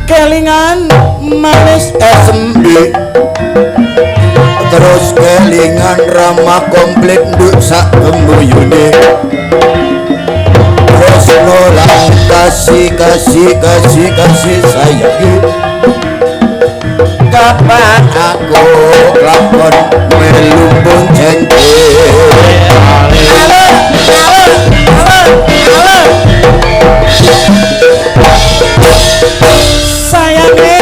Kelingan manis SMB terus kelingan ramah komplit nduk sak kembuyune terus nolang kasih sayangi kapan aku lakon melumbung janji sayangi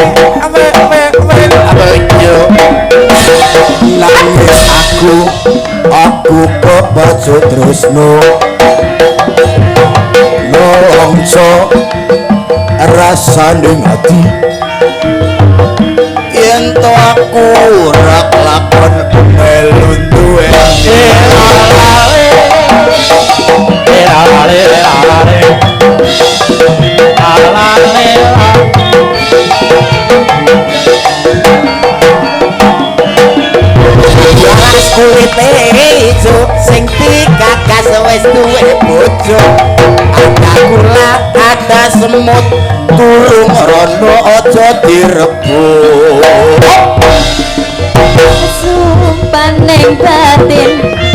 nangis aku kok baju tresno nolongso rasane ati yen to aku ora lakon melu duwe kulite ijo sing dikakas wis duwe bojo ada kula ada semut tulung rono aja direbut sumpah neng batin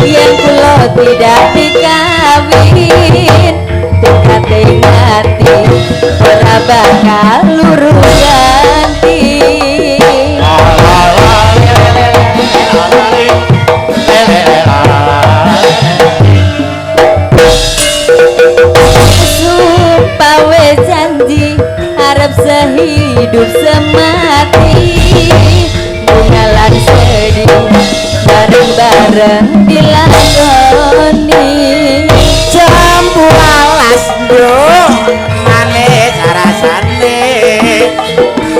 yang kula tidak dikawin dekate ngati ora bakal luru ganti sumpah wis janji harap sehidup semati bungalan sedih bareng-bareng dilakoni jambu alas bro manis rasane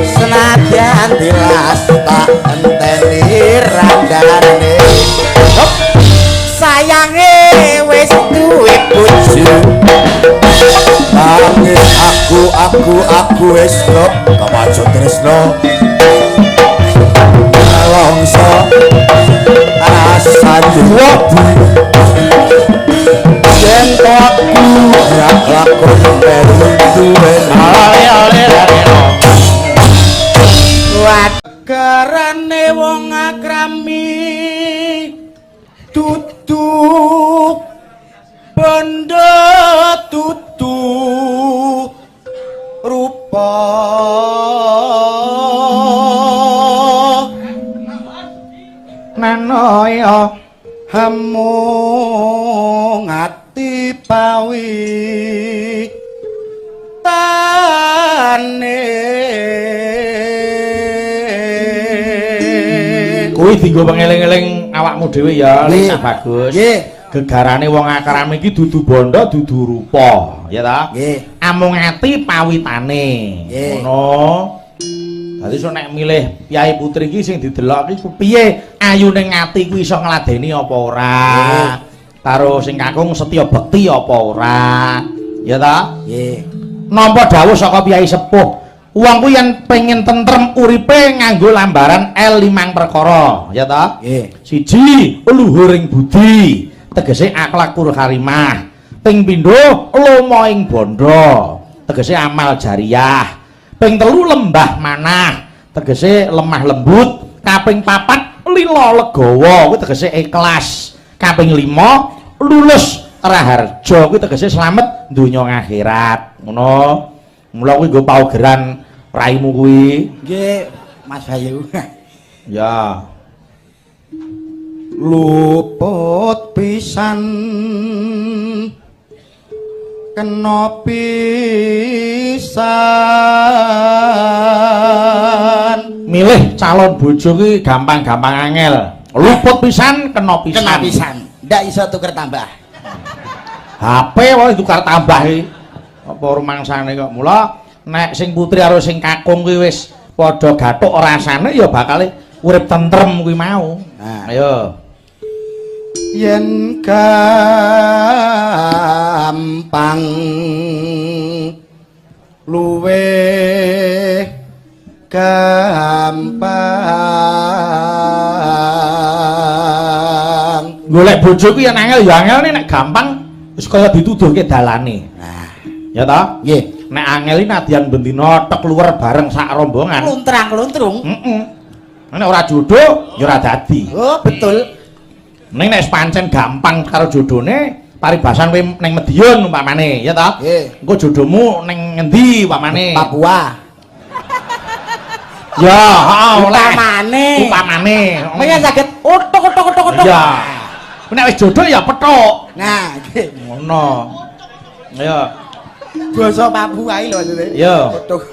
senadyan dilas tak enteni randane sayange wis duwe bojo nangis aku wis kok kemajo tresno longso rasane wedi yen aku ora lakon melu duwe wakarane wong akrami tutuk bondo tutu rupa nanoya hamu ngati pawi tane kuwi dienggo pengeling-eling awakmu dhewe ya Lisa bagus gegarane wong akrami iki dudu bondo dudu rupa ya ta nggih amung ati pawitane ngono dadi sok nek milih piyai putri iki sing didelok iki piye ayune ngati kuwi iso ngladeni apa ora karo sing kakung setya bekti apa ora ya ta nggih nampa dawuh saka piyai sepuh wong kuwi yen pengen tentrem uripe nganggo lambaran L5 perkara ya ta nggih siji luhuring budi tegese akhlak pur karimah ping pindho lomo ing bondo tegese amal jariyah ping telu lembah manah tegese lemah lembut kaping papat lila legawa kuwi tegese ikhlas kaping 5 lulus raharja kuwi tegese slamet donya akhirat ngono mula kuwi nggo paugeran raimu kuwi nggih Mas Bayu ya luput pisan kena pisan milih calon bojo ki gampang-gampang angel luput pisan kena pisan ndak iso tuker tambah HP wae tukar tambah iki apa rumangsane kok mula nek sing putri karo sing kakung kuwi wis padha gathuk rasane ya bakal urip tentrem kuwi mau nah ayo yen gampang luwih gampang. Golek bojo kuwi yen angel ya angel nek gampang wis kaya dituduhke dalane. Nah, ya ta? nggih. Nek angel iki nadyan bendina tek luwer bareng sak rombongan. Luntrang-luntrung. Heeh. Nek ora jodoh ya ora dadi. Oh, betul. Ning nek pancen gampang karo jodone paribasan kowe ning Madiun umpamane, ya ta? Nggih. Engko jodohmu ning ngendi umpamane? Papua. Ya, heeh, Upamane. Maya saged utuk. Ya. Nek wis jodoh ya petuk. Nah, nggih. Ngono. Ya. Basa Papua iki lho maksudnya. Ya. Utuk.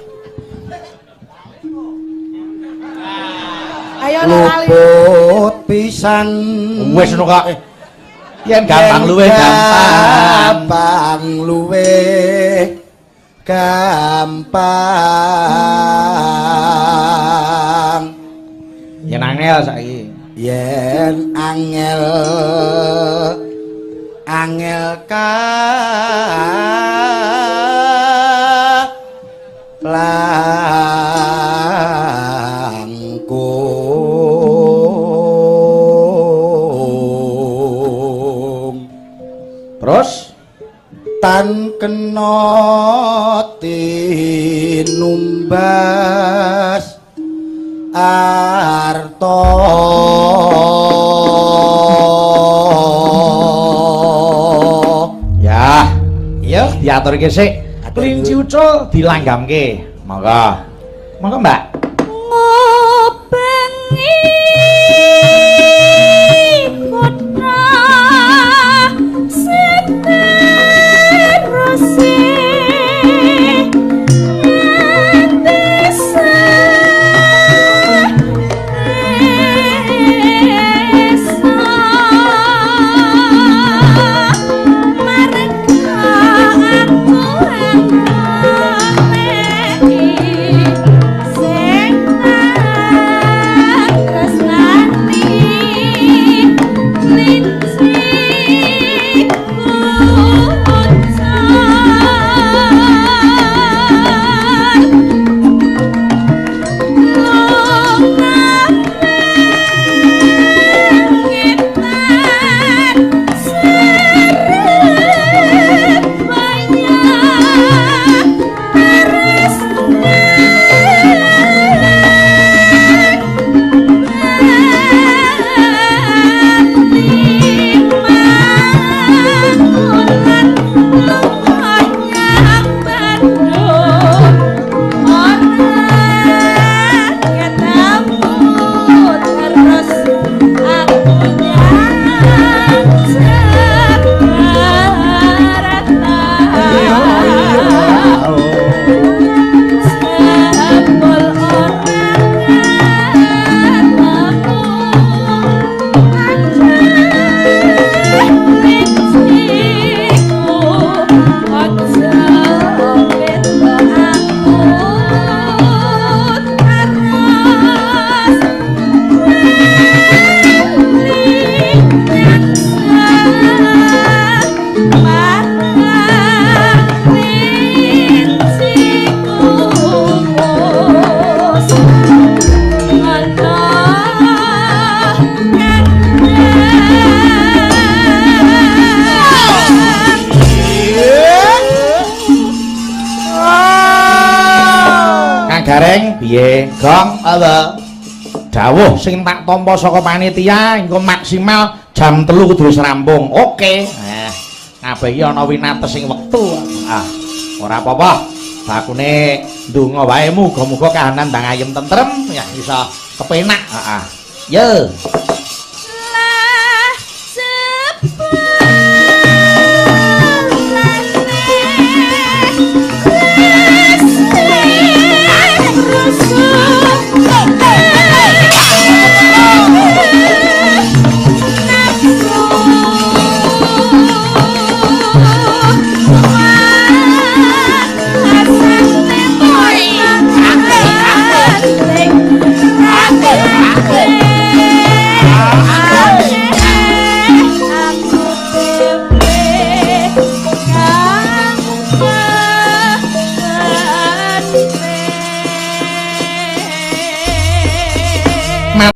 Ayo Luput pisan. Wis ngono kok. Yen gampang luwih gampang. Yen angel saiki. Yen angel ka langkung. Terus Tan kena tinumbas arta ya iya diaturke sik kelinci ucul dilanggamke monggo Mbak ngobengi kota seterusé Gareng piye? Gong apa? Dawuh sing tak tampa saka panitia engko maksimal jam 3 kudu wis rampung. Oke. Kabeh iki ana winates sing wektu. Ora apa-apa. Bakune ndonga wae muga-muga kahanan ndang ayem tentrem ya bisa kepenak. Heeh. Yo.